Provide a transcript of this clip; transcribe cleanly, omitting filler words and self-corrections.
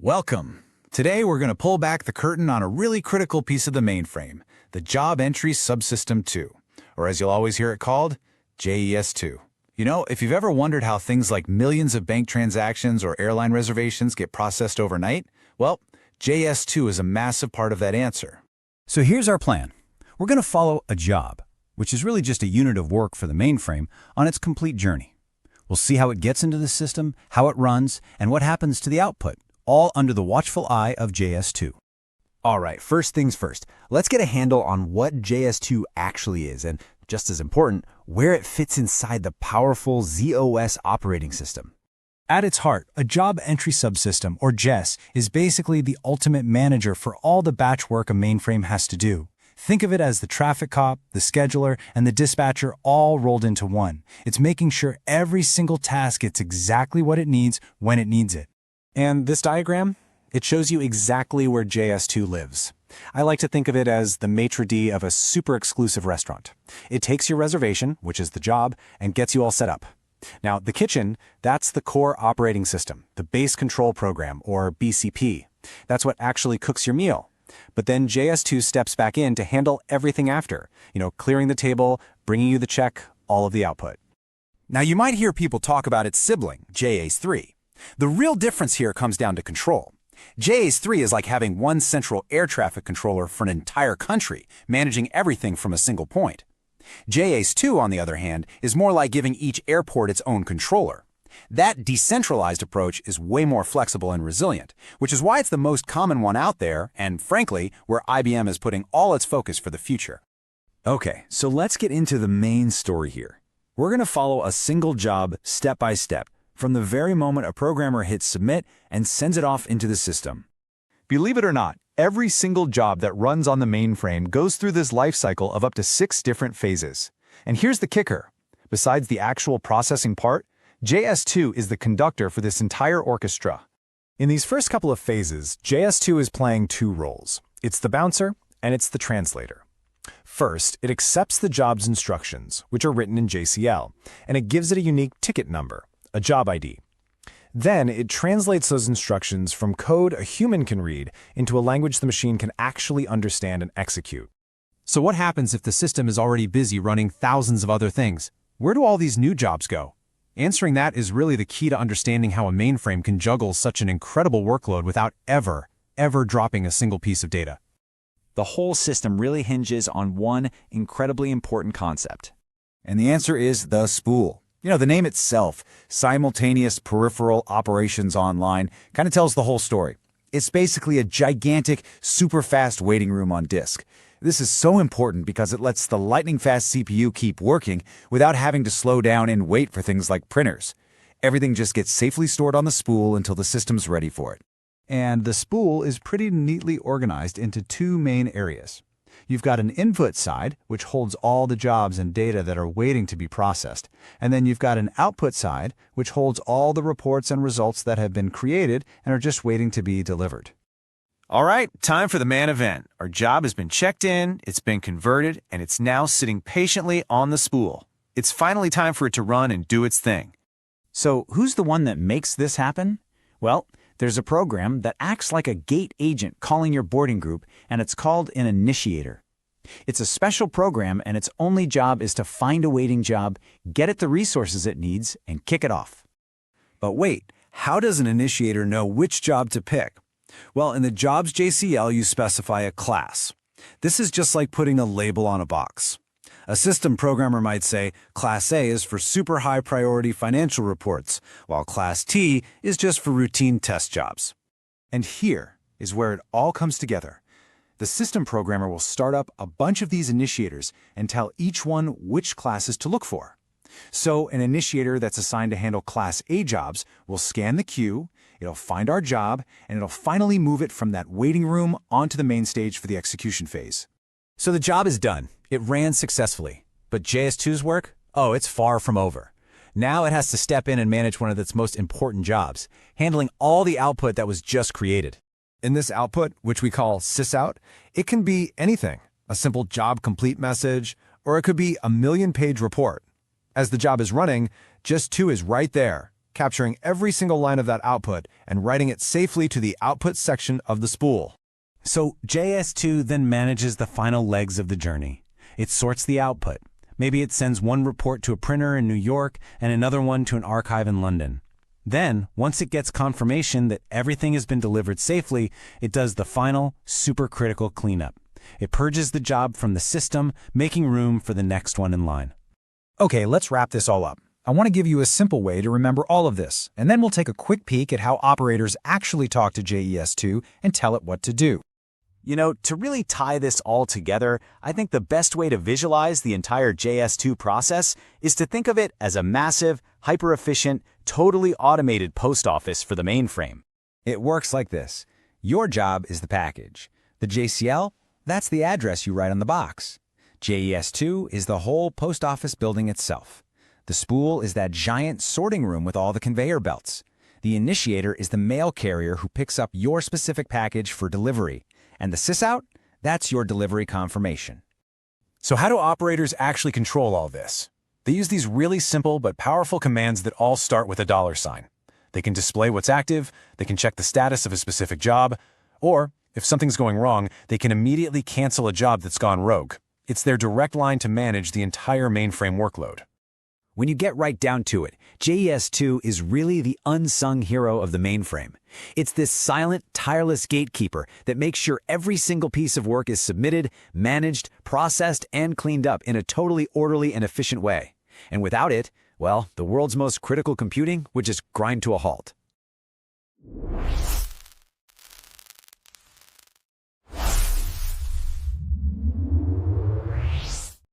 Welcome. Today we're going to pull back the curtain on a really critical piece of the mainframe, the Job Entry Subsystem 2, or as you'll always hear it called, JES2. You know, if you've ever wondered how things like millions of bank transactions or airline reservations get processed overnight, well, JES2 is a massive part of that answer. So here's our plan. We're going to follow a job, which is really just a unit of work for the mainframe, on its complete journey. We'll see how it gets into the system, how it runs, and what happens to the output, all under the watchful eye of JES2. All right, first things first, let's get a handle on what JES2 actually is, and just as important, where it fits inside the powerful z/OS operating system. At its heart, a Job Entry Subsystem, or JES, is basically the ultimate manager for all the batch work a mainframe has to do. Think of it as the traffic cop, the scheduler, and the dispatcher all rolled into one. It's making sure every single task gets exactly what it needs when it needs it. And this diagram? It shows you exactly where JES2 lives. I like to think of it as the maitre d' of a super exclusive restaurant. It takes your reservation, which is the job, and gets you all set up. Now, the kitchen, that's the core operating system, the base control program, or BCP. That's what actually cooks your meal. But then JES2 steps back in to handle everything after, clearing the table, bringing you the check, all of the output. Now, you might hear people talk about its sibling, JES3. The real difference here comes down to control. JES3 is like having one central air traffic controller for an entire country, managing everything from a single point. JES2, on the other hand, is more like giving each airport its own controller. That decentralized approach is way more flexible and resilient, which is why it's the most common one out there, and frankly, where IBM is putting all its focus for the future. Okay, so let's get into the main story here. We're going to follow a single job step by step, from the very moment a programmer hits submit and sends it off into the system. Believe it or not, every single job that runs on the mainframe goes through this life cycle of up to 6 different phases. And here's the kicker. Besides the actual processing part, JES2 is the conductor for this entire orchestra. In these first couple of phases, JES2 is playing 2 roles. It's the bouncer and it's the translator. First, it accepts the job's instructions, which are written in JCL, and it gives it a unique ticket number, a job ID. Then it translates those instructions from code a human can read into a language the machine can actually understand and execute. So what happens if the system is already busy running thousands of other things? Where do all these new jobs go? Answering that is really the key to understanding how a mainframe can juggle such an incredible workload without ever dropping a single piece of data. The whole system really hinges on one incredibly important concept. And the answer is the spool. The name itself, Simultaneous Peripheral Operations Online, kind of tells the whole story. It's basically a gigantic, super fast waiting room on disk. This is so important because it lets the lightning-fast CPU keep working without having to slow down and wait for things like printers. Everything just gets safely stored on the spool until the system's ready for it. And the spool is pretty neatly organized into 2 main areas. You've got an input side, which holds all the jobs and data that are waiting to be processed. And then you've got an output side, which holds all the reports and results that have been created and are just waiting to be delivered. All right, time for the main event. Our job has been checked in, it's been converted, and it's now sitting patiently on the spool. It's finally time for it to run and do its thing. So who's the one that makes this happen? Well, there's a program that acts like a gate agent calling your boarding group, and it's called an initiator. It's a special program, and its only job is to find a waiting job, get it the resources it needs, and kick it off. But wait, how does an initiator know which job to pick? Well, in the Jobs JCL, you specify a class. This is just like putting a label on a box. A system programmer might say Class A is for super high priority financial reports, while Class T is just for routine test jobs. And here is where it all comes together. The system programmer will start up a bunch of these initiators and tell each one which classes to look for. So an initiator that's assigned to handle Class A jobs will scan the queue, it'll find our job, and it'll finally move it from that waiting room onto the main stage for the execution phase. So the job is done. It ran successfully. But JES2's work? Oh, it's far from over. Now it has to step in and manage one of its most important jobs, handling all the output that was just created. In this output, which we call SYSOUT, it can be anything, a simple job complete message, or it could be a million-page report. As the job is running, JES2 is right there, capturing every single line of that output and writing it safely to the output section of the spool. So JES2 then manages the final legs of the journey. It sorts the output. Maybe it sends one report to a printer in New York and another one to an archive in London. Then, once it gets confirmation that everything has been delivered safely, it does the final, supercritical cleanup. It purges the job from the system, making room for the next one in line. Okay, let's wrap this all up. I want to give you a simple way to remember all of this, and then we'll take a quick peek at how operators actually talk to JES2 and tell it what to do. You know, to really tie this all together, I think the best way to visualize the entire JES2 process is to think of it as a massive, hyper-efficient, totally automated post office for the mainframe. It works like this. Your job is the package. The JCL, that's the address you write on the box. JES2 is the whole post office building itself. The spool is that giant sorting room with all the conveyor belts. The initiator is the mail carrier who picks up your specific package for delivery. And the SYSOUT, that's your delivery confirmation. So how do operators actually control all this? They use these really simple but powerful commands that all start with a $sign. They can display what's active, they can check the status of a specific job, or, if something's going wrong, they can immediately cancel a job that's gone rogue. It's their direct line to manage the entire mainframe workload. When you get right down to it, JES2 is really the unsung hero of the mainframe. It's this silent, tireless gatekeeper that makes sure every single piece of work is submitted, managed, processed, and cleaned up in a totally orderly and efficient way. And without it, well, the world's most critical computing would just grind to a halt.